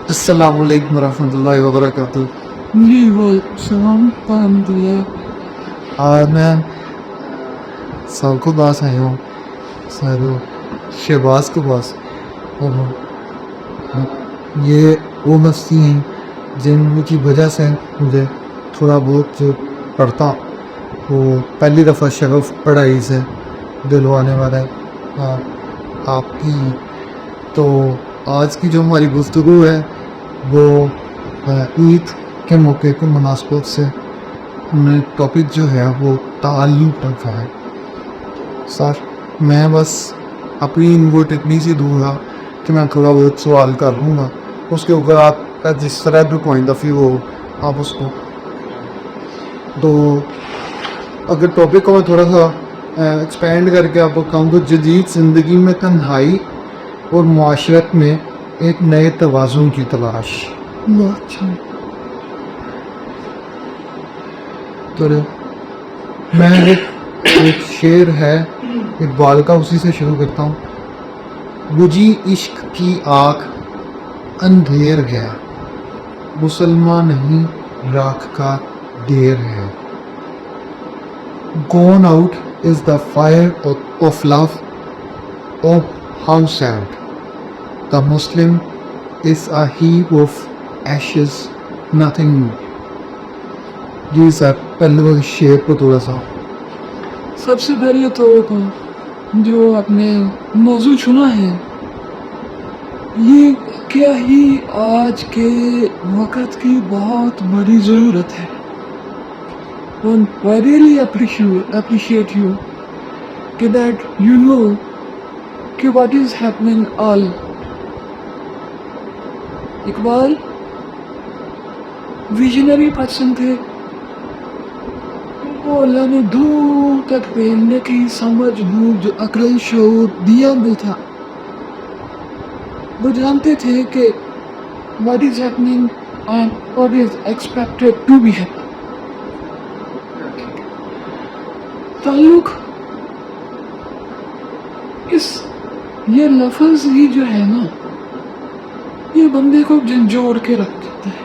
السلام علیکم ورحمۃ اللہ وبرکاتہ. جی وعلیکم السلام ورحمۃ اللہ. میں سب کو پاس آیا ہوں سر شہباز کے پاس. یہ وہ مستی ہیں جن کی وجہ سے مجھے تھوڑا بہت جو پڑھتا وہ پہلی دفعہ شغف پڑھائی سے دلوانے والا ہے آپ کی. تو آج کی جو ہماری گفتگو ہے وہ عید کے موقع کو مناسبت سے ٹاپک جو ہے وہ تعلق رکھا ہے. سر میں بس اپنی انوٹ اتنی سی دوں گا کہ میں تھوڑا بہت سوال کر لوں گا, اس کے اوپر آپ کا جس طرح بھی پوائنٹ آف ویو ہو آپ اس کو. تو اگر ٹاپک کو میں تھوڑا سا ایکسپینڈ کر کے آپ کو کہوں تو جدید زندگی میں تنہائی اور معاشرت میں ایک نئے توازن کی تلاش. اچھا تو میں ایک شعر ہے اقبال کا, اسی سے شروع کرتا ہوں. بجھی عشق کی آنکھ اندھیر ہے, مسلمان نہیں راکھ کا دیر ہے. Gone out is the fire of love. Oh, how sad. The Muslim is a heap of ashes, nothing new. جی سر پہلے وہ شعر کو تھوڑا سا. سب سے پہلے تو جو آپ نے موضوع چنا ہے یہ کیا ہی آج کے وقت کی بہت بڑی ضرورت ہے. I really appreciate you that you know what is happening all. Iqbal visionary person تھے, وہ اللہ نے دور تک پھیلنے کی سمجھ بوجھ عقل شعور دیا بھی تھا. وہ جانتے تھے کہ what is happening and what is expected to be happening. تعلق یہ لفظ ہی جو ہے نا یہ بندے کو جھنجھوڑ کے رکھ دیتا ہے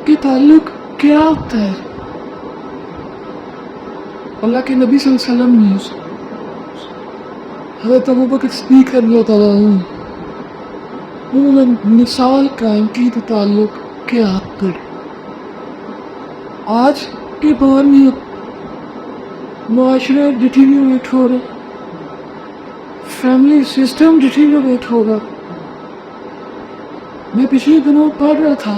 کہ تعلق کیا ہوتا ہے. اللہ کے نبی صلی اللہ علیہ وسلم نے حضرت ابوبکر صدیق رضی اللہ تعالیٰ عنہ انہوں نے مثال قائم کی تو تعلق کیا ہوتا ہے. آج کے دور میں معاشرہ ڈیٹیریوریٹ ہو رہا, فیملی سسٹم ڈیٹیریوریٹ ہو رہا. میں پچھلے دنوں پڑھ رہا تھا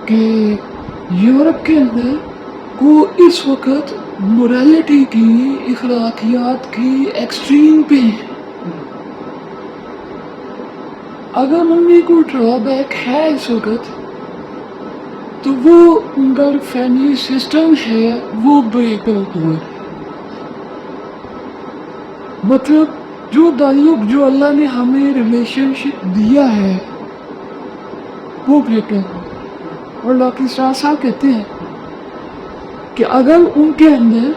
کہ یورپ کے اندر وہ اس وقت مورالٹی کی اخلاقیات کی ایکسٹریم پہ ہیں. اگر ممی کو ڈرا بیک ہے اس وقت تو وہ ان کا فیملی سسٹم ہے وہ بریک ہوا. مطلب جو تعلق جو اللہ نے ہمیں ریلیشن شپ دیا ہے وہ بریک ہوا. اور اللہ کے صاحب کہتے ہیں کہ اگر ان کے اندر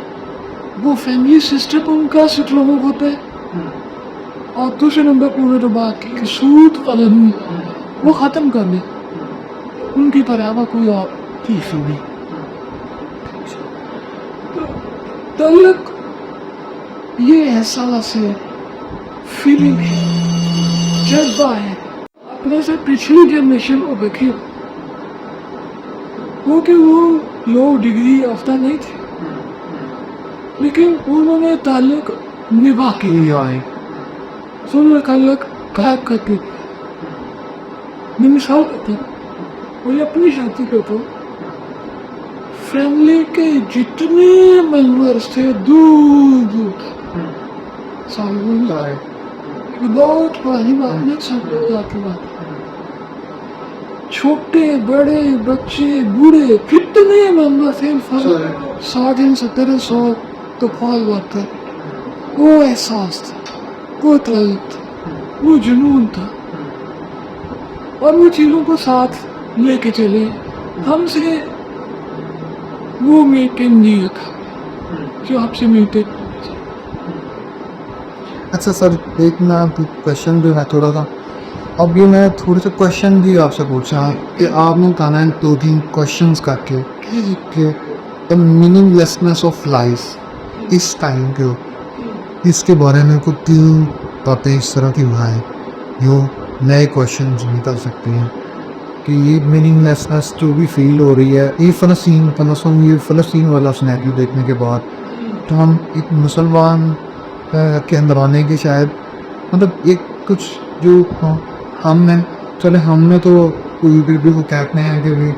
وہ فیملی سسٹم ان کا سٹرونگ ہوتا ہے اور دوسرے نمبر پر انہوں نے بات کی کہ سود قلم وہ ختم کر لے, ان کی برابر کوئی اور چیز نہیں. تعلق یہ احساس ہے, فیلنگ ہے, جذبہ ہے. اپنے سے پچھلی جنریشن کو دیکھیے کیونکہ وہ لو ڈگری یافتہ نہیں تھے لیکن انہوں نے تعلق نبھا کے لیا ہے. سن تعلق قائم کر کے میں مثال دیتا ہوں. وہ اپنی شادی پہ تو فیملی کے جتنے ممبرس تھے دور دور سالوں لائے بہت پرانی بات نہیں سب کی بات. چھوٹے بڑے بچے بوڑھے کتنے ممبر تھے 60-70 تو پال بات ہے. وہ احساس تھا, وہ تعلق تھا, وہ جنون تھا اور وہ چیزوں کو ساتھ لے کے چلے. ہم سے وہ میٹنگ نہیں رکھا جو آپ سے میٹنگ. اچھا سر ایک نا کوشچن جو ہے تھوڑا سا، اب یہ میں تھوڑے سے کوشچن بھی آپ سے پوچھا کہ آپ نے بتانا ہے 2-3 کوشچنس کر کے کہ the meaning lessons of life اس ٹائم کے اس کے بارے میں کچھ 3 باتیں اس طرح کی بتائیں جو نئے کوشچنز نکل سکتے ہیں کہ یہ میننگ لیسنس جو بھی فیل ہو رہی ہے یہ فلسطین والا سنیریو دیکھنے کے بعد تو ہم ایک مسلمان کے اندر آنے کی شاید مطلب ایک کچھ جو ہم نے تو کوئی بھی کو کہتے ہیں کہ بھی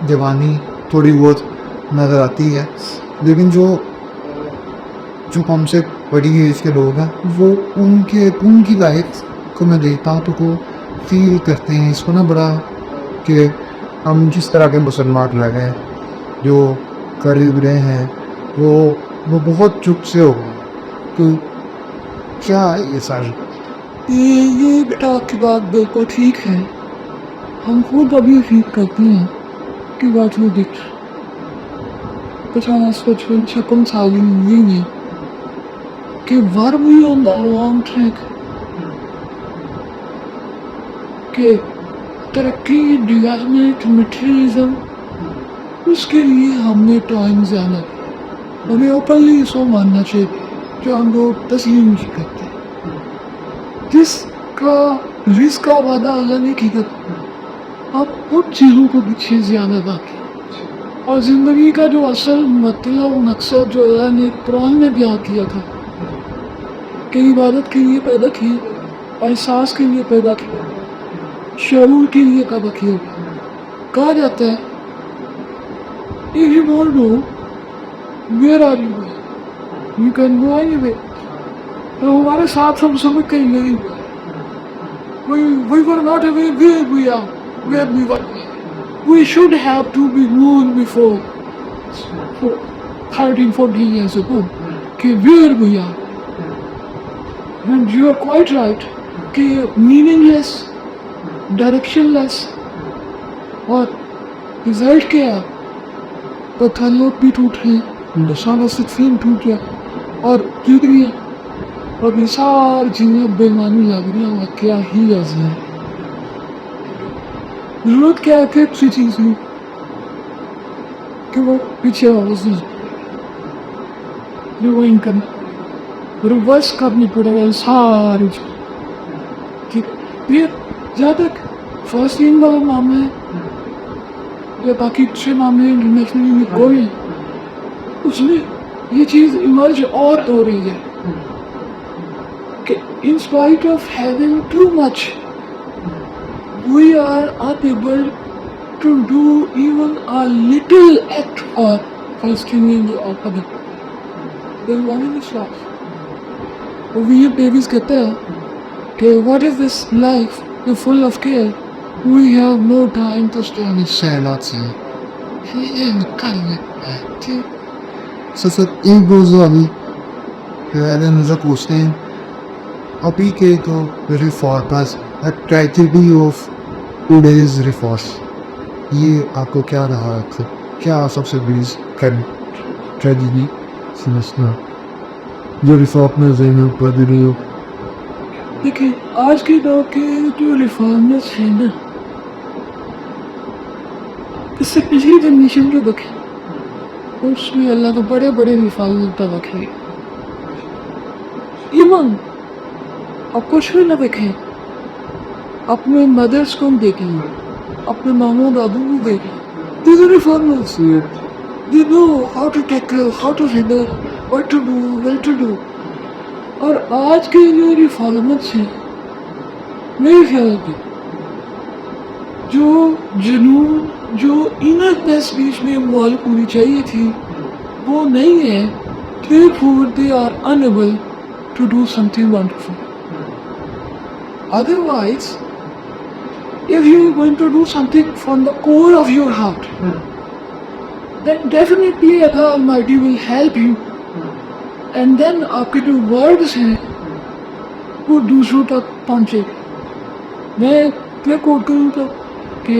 جوانی تھوڑی بہت نظر آتی ہے، لیکن جو ہم سے بڑی ایج کے لوگ ہیں وہ ان کی لائف کو میں دیکھتا ہوں تو وہ فیل کرتے ہیں اس کو نا بڑا کہ ہم جس طرح کے مسلمان رہ گئے جو قریب رہے ہیں وہ بہت چپ سے ہو گئے کہ کیا ہے یہ ساری یہ بیٹا آپ کی بات بالکل ٹھیک ہے. ہم خود ابھی فیل کرتے ہیں کہ بات وہ دکھ 50-55 سال ہوئی نہیں کہ were we on the wrong track کہ ترقی ڈیولپمنٹ مٹیریلزم اس کے لیے ہم نے ٹائم زیادہ ہمیں اوپنلی سو ماننا چاہیے جو ہم لوگ تسلیم نہیں کرتے جس کا رزق کا وعدہ اللہ نے کی کرتا آپ ان چیزوں کو پیچھے زیادہ باقی اور زندگی کا جو اصل مطلب مقصد جو اللہ نے قرآن میں بیان کیا تھا کہ عبادت کے لیے پیدا کیے احساس کے لیے پیدا کیا شعور کے لیے پیدا کیا کہا جاتا ہے if you don't know where are you going you can go anywhere تو ہمارے ساتھ ہم سمجھ کہیں نہیں we were not aware where we are where we were we should have to be known before 13-14 years ago کہ where we are and you are quite right کہ meaningless direction لیس اور رزلٹ کیا ہے پتھر بھی ٹوٹ رہے نشانہ صدفین ٹوٹ گیا اور ٹوٹ گیا اور یہ ساری چیزیں بےمانی لگ رہی ہیں اور کیا ہی عرض ہے ضرورت کیا ہے کہ اسی چیز میں کہ وہ پیچھے واپس ریوائنڈ کرنا ریورس کرنی پڑے گا ساری چیز پھر جہاں تک فلسطین والا معاملہ ہے یا باقی دوسرے معاملے انٹرنیشنلی میں کوئی اس میں یہ چیز ایمرج اور ہو رہی ہے کہ in spite of having too much we are unable to do even a little act for Palestinians or other. They want in Islam. اور یہ بیبیز کہتے ہیں کہ what is this life? You're full of care. We have no time to stay on this سہلات سے سر ایک روزہ ابھی نظر پوچھتے ہیں ابھی کے تو reformers tragedy of today's reforms یہ آپ کو کیا رہا کیا سب سے بیز ٹریجڈی سمجھنا جو ریفارمرز ہیں پڑھ رہی ہو؟ دیکھیں آج کے دور کے جو ریفارمرز ہیں نا اس سے پچھلی جنریشن جو دیکھیں اس میں اللہ کو بڑے بڑے ریفارمر رکھے ایون اب کچھ بھی نہ دیکھیں اپنے مدرس کو دیکھیں اپنے ماموں دادوں کو دیکھیں these are reformers they know how to tackle how to handle what to do when to do اور آج کے جو ریفارمرز ہیں میرے خیال میں جو جنون جو انرنیس بیچ میں مالک ہونی چاہیے تھی وہ نہیں ہے therefore they are unable to do something wonderful. Otherwise if you are going to do something from the core of your heart then definitely Allah Almighty will help you and then آپ کے جو words ہیں وہ دوسروں تک پہنچے. میں کیا کوٹ کروں گا کہ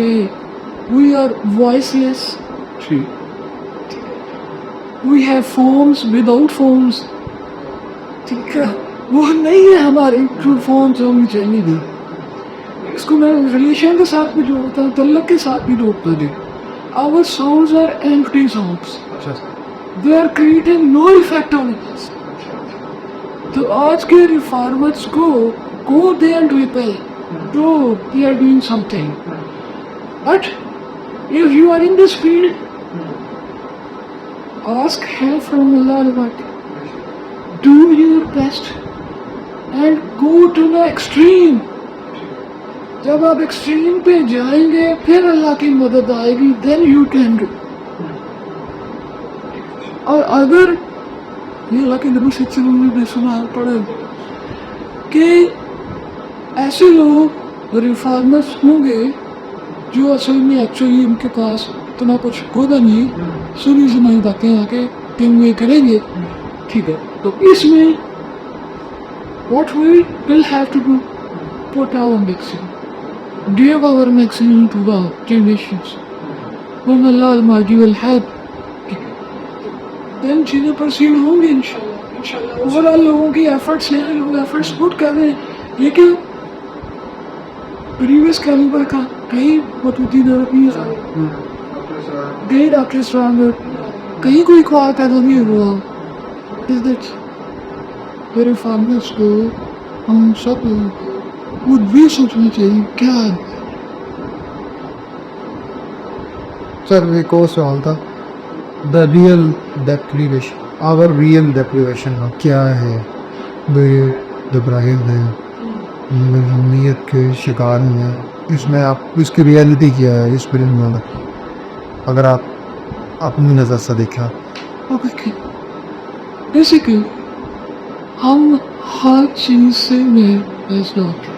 we are voiceless we have forms without forms ٹھیک ہے وہ نہیں ہے ہماری ٹرو فارم جو ہمیں چاہیے تھی. اس کو میں ریلیشن کے ساتھ بھی جوڑتا ہوں, تعلق کے ساتھ بھی جوڑتا ہوں. Our souls are empty souls. They are creating no effect on us. تو آج کے ریفارمرز کو go there and repel. No, they are doing something. But if you are in this field, ask help from Allah Almighty. Do your best and go to the extreme. جب آپ extreme پہ جائیں گے پھر اللہ کی مدد آئے گی. Then you can do. اور اگر یہ اللہ کے نبی صلی اللہ علیہ وسلم نے سنا پڑھا کہ ایسے لوگ ریفارمرز ہوں گے جو اصل میں ایکچولی ان کے پاس اتنا کچھ ہوگا نہیں, سنی سنائی باتیں آ کے کہ یہ کریں گے, ٹھیک ہے, تو اس میں what we will have to do, put our maximum, give our maximum to the generations. When Allah Almighty will help, then چیزیں پرسیل ہوں گی انشاءاللہ. اوورآل لوگوں کی ایفرٹس ہیں, لوگ ایفرٹس پٹ کر رہے ہیں, لیکن پریویس کیلیبر کا کہیں متوتی عربی کہیں ڈاکٹر اسٹرانگر کہیں کوئی خواب پیدا نہیں ہوا. از دیٹ میرے فارمرس کو ہم سب خود بھی سوچنا چاہیے کیا ہے. سر ایک اور سوال تھا, the real deprivation, or real deprivation کیا ہے؟ بے دبراہم ہے, محرومیت کے شکار ہیں, اس میں آپ اس کی ریئلٹی کیا ہے اس فلم میں اگر آپ اپنی نظر سے دیکھا؟ جیسے کہ ہم ہر چیز سے میں فیصلہ ہوتے ہیں.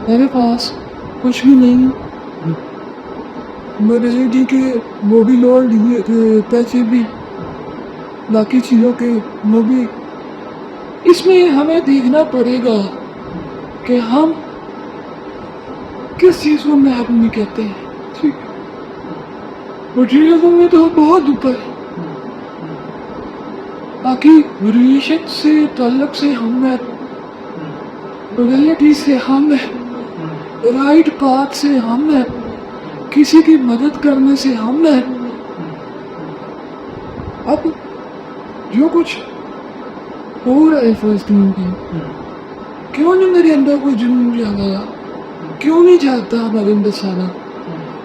میرے پاس کچھ بھی نہیں, میرے جی کے وہ بھی لوڑ پیسے بھی باقی چیزوں کے وہ بھی. اس میں ہمیں دیکھنا پڑے گا کہ ہم کس چیز کو محرومی کہتے ہیں. ٹھیک ہے, مٹیریلزم میں تو بہت اوپر ہے, باقی ریلیشن سے تعلق سے ہم ہیں, ریئلٹی سے ہم ہیں, رائٹ پاتھ سے ہم ہیں, کسی کی مدد کرنے سے ہم ہیں. اب جو کچھ ہو رہا ہے فلسطین کی, کیوں نہیں میرے اندر کوئی جنون جاگا گیا, کیوں نہیں جاگتا ہمارے اندر سارا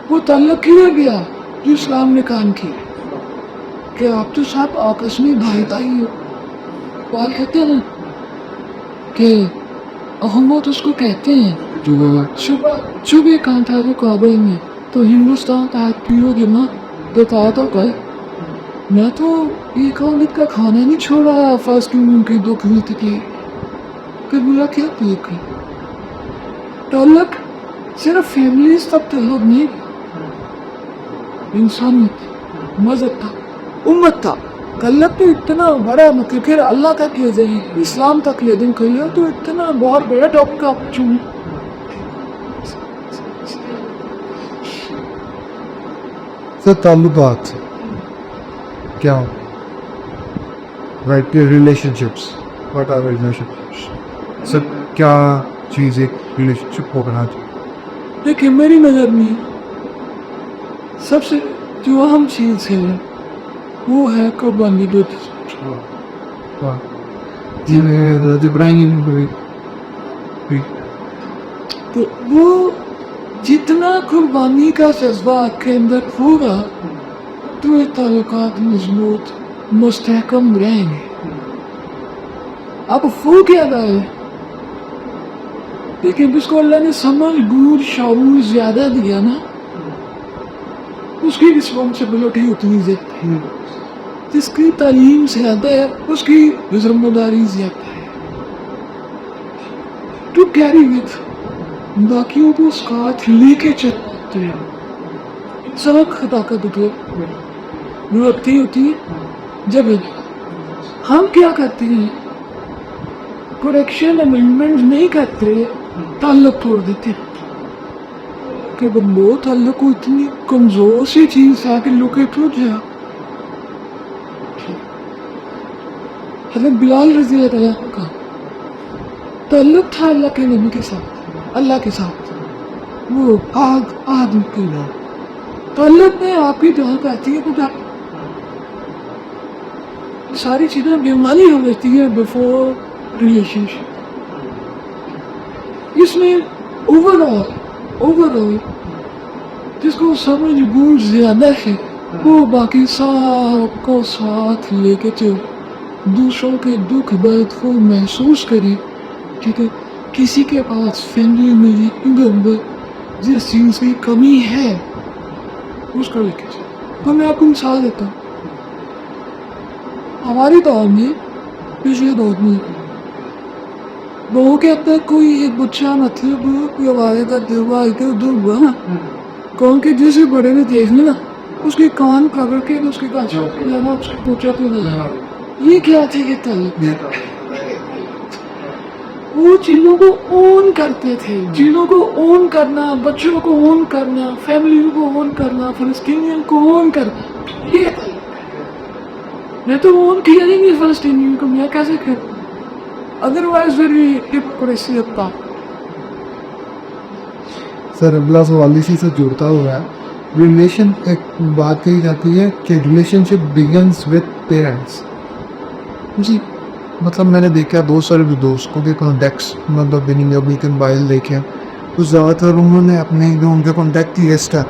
وہ تعلق کیوں گیا جو اسلام نے کام کی کہ آپ تو سب آپس میں بھائی بھائی ہو. وہ کہتے ہیں نا کہ احمد اس کو کہتے ہیں صبح کہاں تھا جو کابل میں, تو ہندوستان کا پیو گنا بتا تو کہ میں تو ایک آمد کا کھانا نہیں چھوڑا فلسطین کی دکھ ہوئی تھی کہ بولا کیا پیک ہے. تعلق صرف فیملیز تک تعلق نہیں, انسانیت, مذہب تھا, امت تھا. تعلق تو اتنا بڑا مطلب پھر اللہ تک لے جائیں, اسلام تک لے دیں, کہیے تو اتنا بہت بڑا ٹاپک آپ چون. سر تعلقات کیا right relationships, what are relation sir, کیا چیز ایک ریلیشن شپ کو بنا چاہیے؟ دیکھیں میری نظر میں سب سے جو اہم چیز ہے وہ ہے قربانی. تو وہ جتنا قربانی کا جذبہ آپ کے اندر ہوگا تو یہ تعلقات مضبوط مستحکم رہیں گے. اب وہ کیا ہے, لیکن جس کو اللہ نے سمجھ بوجھ شعور زیادہ دیا نا, اس کی رسپانسبلٹی اتنی زیادہ ہے, جس کی تعلیم زیادہ ہے اس کی ذمہ داری زیادہ ہے. ٹو کیری وتھ باقیوں کو ساتھ لے کے چلتے ہیں. سبق خطا کا دکھے رکھتی ہوتی ہے جب ہم کیا کرتے ہیں, کریکشن امینڈمنٹ نہیں کرتے, تعلق توڑ دیتے ہیں. کہ وہ تعلق کو اتنی کمزور سی چیز ہے کہ لوگ ٹوٹ جائے. حضرت بلال رضی اللہ عنہ کا تعلق تھا اللہ کے نبی کے ساتھ، اللہ کے ساتھ، وہ آگ کے تعلق میں آپ کی دعا کہتی ہے خدا ساری چیزیں بیمانی ہو جاتی ہیں بفور ریلیشن شپ. اس میں اوور آل جس کو سمجھ بوجھ زیادہ ہے وہ باقی سب کو ساتھ لے کے چل دوسروں کے دکھ درد کو محسوس کرے. ٹھیک ہے، کسی کے پاس فیملی میں جس چیز کی کمی ہے اس کو لے کے چل. تو میں آپ کو مثال دیتا ہوں. ہماری دور میں پچھلے دور میں بہو کے اب تک کوئی ایک بچہ مطلب کوئی ہمارے کا دلوا ادھر ادھر ہوا نا کون کے جیسے بڑے نے دیکھ لیا نا اس کے کان پکڑ کے اس کے کان جانا اس کو پوچھا تو یہ کیا تھے یہ تعلق. وہ چیزوں کو اون کرتے تھے، چیزوں کو اون کرنا، بچوں کو اون کرنا، فیملی کو اون کرنا، فلسطینین کو اون کرنا. یہ میں تو اون کیا نہیں ہے فلسطینین کو، میں کیسے کروں؟ ادروائز ویری ہپوکریسی ہوتا. سر اگلا سوال اسی سے جڑتا ہوا ہے. ریلیشن ایک بات کہی جاتی ہے کہ relationship begins with parents. جی مطلب میں نے دیکھا بہت سارے دوستوں کے کانٹیکٹس مطلب ابھی کے موبائل دیکھے تو زیادہ تر انہوں نے اپنے جو ان کے کانٹیکٹ کی لسٹ ہے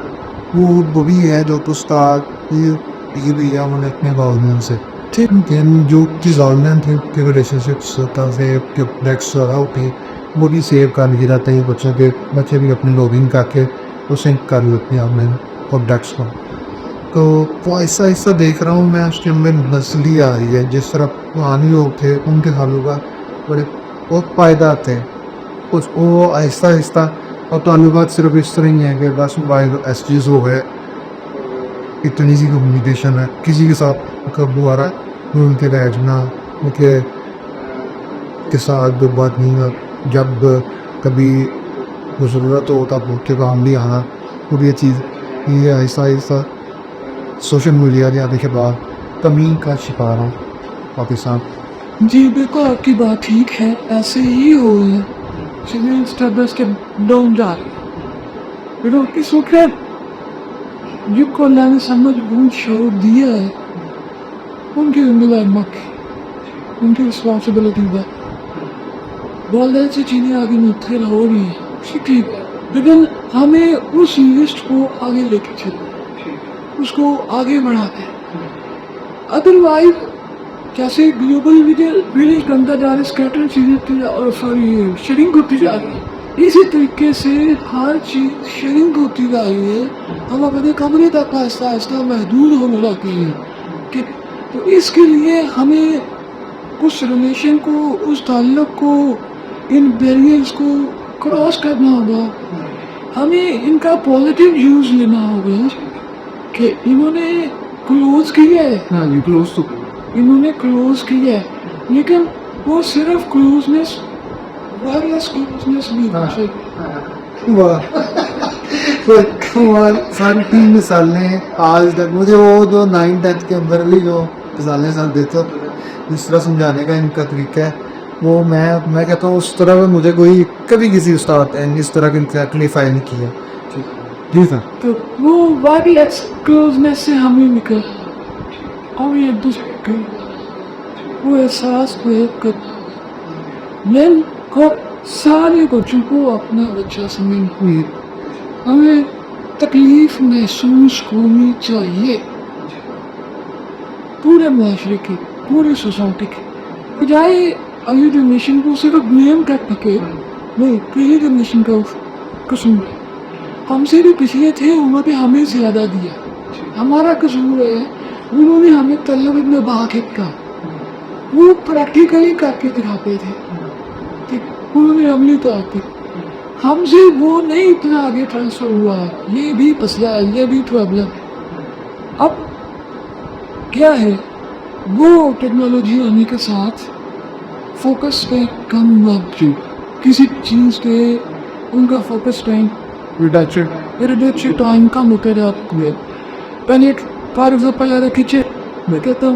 وہ بھی ہے جو استاد یہ بھی ہے انہوں نے اپنے والدین سے ٹھیک ہے جو چیز والدین تھے کہ ریلیشن شپس سے کانٹیکٹس وغیرہ ہوتے وہ بھی سیو کر لیے جاتے ہیں. بچے بھی اپنے لاگن کر کے وہ سنک کر لیتے ہیں اپنے کانٹیکٹس کو. تو وہ ایسا ایسا دیکھ رہا ہوں میں اس کے اندر نسلی آ رہی ہے. جس طرح پرانے لوگ تھے ان کے تعلقات بڑے بہت پائیدار تھے وہ آہستہ آہستہ اور تعلقات صرف اس طرح ہی ہیں کہ بس موبائل ایس چیز ہو گئے اتنی سی کمیونیکیشن ہے کسی کے ساتھ کب آ رہا ہے ان کے رہنا ان کے ساتھ بات نہیں. جب کبھی ضرورت ہو تب ان کے کام بھی آنا وہ بھی یہ چیز یہ آہستہ آہستہ سوشل میڈیا کے آنے کے بعد کمی کا شکار ہوں پاکستان. جی بالکل آپ کی بات ٹھیک ہے، ایسے ہی ہو ہے. چلیے اسٹیپ بائی اسٹیپ ڈاؤن جا رہے اس وقت جن کو اللہ نے سمجھ بوجھ شعور دیا ہے ان کی ذمہ ان کی رسپانسبلٹی ہے. والدین سے چیزیں آگے منتقل ہو رہی ہیں ٹھیک ہے لیکن ہمیں اس لسٹ کو آگے لے کے چلیں اس کو آگے بڑھاتے ہیں. ادروائز جیسے گلوبل ویلیج بنتا جا رہا ہے اسکیٹر چیزیں سوری شیئرنگ ہوتی جا رہی ہے اسی طریقے سے ہر چیز شیئرنگ ہوتی جا رہی ہے. ہم اپنے کمرے تک آہستہ آہستہ محدود ہونے لگے ہیں کہ تو اس کے لیے ہمیں اس ریلیشن کو اس تعلق کو ان بیریئرس کو کراس کرنا ہوگا. ہمیں ان کا پازیٹیو یوز لینا ہوگا کہ انہوں نے کلوز کیا ہے. ہاں جی کلوز تو انہوں نے کلوز کیا ہے لیکن وہ صرف کلوزنس وائرلیس کلوزنس نہیں ساری 3 مثالیں آج تک مجھے وہ جو 9th کے اندر بھی جو مثالیں سر دیتے جس طرح سمجھانے کا ان کا طریقہ ہے وہ میں کہتا ہوں اس طرح میں مجھے کوئی کبھی کسی استاد اس طرح کی کلیفائی نہیں کیا. جی سر تو وہ وائرلیس کلوزنس سے ہمیں نکل اور ایک دوسرے کے وہ احساس ہوئے کہ میں کو سارے بچوں کو اپنا بچہ سمجھ ہوئی ہمیں تکلیف محسوس ہونی چاہیے پورے معاشرے کی پوری سوسائٹی کی بجائے اگلی جنریشن کو صرف بلیم کر کے نہیں پہلی جنریشن کا قصور ہم سے بھی پچھلے تھے انہوں نے ہمیں زیادہ دیا ہمارا قصور ہے انہوں نے ہمیں طلب ابن باقب کا وہ پریکٹیکلی کر کے دکھاتے تھے انہوں نے عملی طور پہ ہم سے وہ نہیں اتنا آگے ٹرانسفر ہوا یہ بھی مسئلہ ہے یہ بھی پرابلم ہے. اب کیا ہے وہ ٹیکنالوجی آنے کے ساتھ فوکس پہ کم وقت کسی چیز پہ ان کا فوکس ٹائم ریڈکشن ٹائم کم ہوتے رہا. پہلے فار ایگزامپل کچن میں کہتا ہوں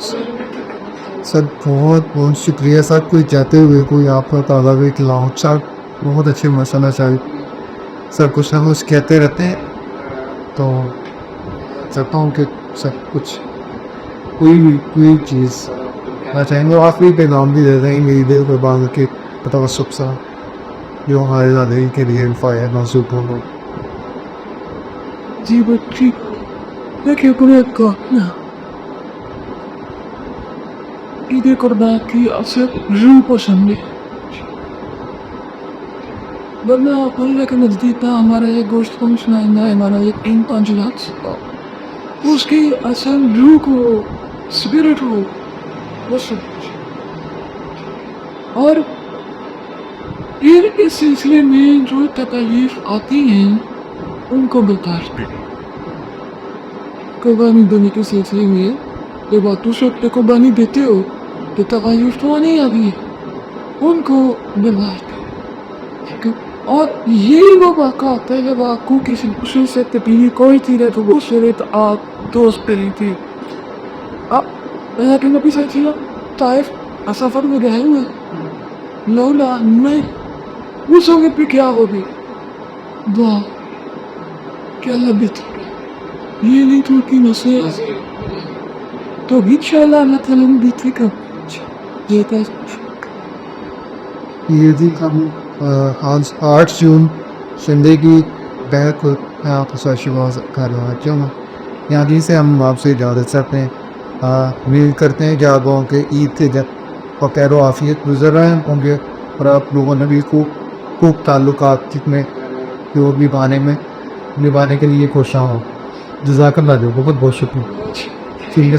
سر بہت بہت شکریہ سر. کوئی جاتے ہوئے کوئی آپ کا تازہ بھی کھلاؤ سر. بہت اچھے مسئلہ سر. سر کچھ نہ کچھ کہتے رہتے ہیں تو چاہتا ہوں کہ سر کچھ کوئی چیز میں چاہیں گا آپ بھی پیغام بھی دے دیں میری دل پر باندھ کے پتہ سب سا جو ہمارے زندگی کے لیے فائدہ محسوس ہو. جی بچی دیکھیے کنیک کا ایدے کردہ کی اثر روح پسند ہے. ورنہ اللہ کے نزدیک تھا ہمارا ایک گوشت کو سنائندہ ہے ہمارا ایک این پانچ اس کی اصل روح کو اسپرٹ ہو وہ سب. اور پھر اس سلسلے میں جو تکالیف آتی ہیں ان کو برداشت کریں. قربانی دینے کے سلسلے میں جب آپ دوسرے پہ قربانی دیتے ہو تو تکالیف تو نہیں آتی ہے ان کو برداشت کریں. اور یہی وہ واقع ہوتا ہے جب آپ کو کسی دوسرے سے تبدیلی کوئی چیز ہے تو وہ شریعت آپ دوست پہ رہی تھی. اللہ کے نبی صلی اللہ علیہ وسلم طائف سفر میں گئے ہوئے لولا میں اس وقت پہ کیا ہوگی واہ کیا لبت یہ نہیں تو کی نصیحت تو انشاءاللہ اللہ تعالیٰ نے بیتی کا یہ تھا یہ تھی ہم آج 8 جون سنڈے کی بہر کو میں آپ سے شباز کرنا چاہوں گا. یہاں سے ہم آپ سے اجازت چاہتے ہیں. امید کرتے ہیں کہ آپ لوگوں کے عید کے دن خیر و عافیت گزر رہے ہوں گے اور آپ لوگوں نے بھی خوب تعلقات میں جو نبھانے کے لیے کوشاں ہوں. جزاک اللہ جو بہت بہت شکریہ. ٹھیک ہے.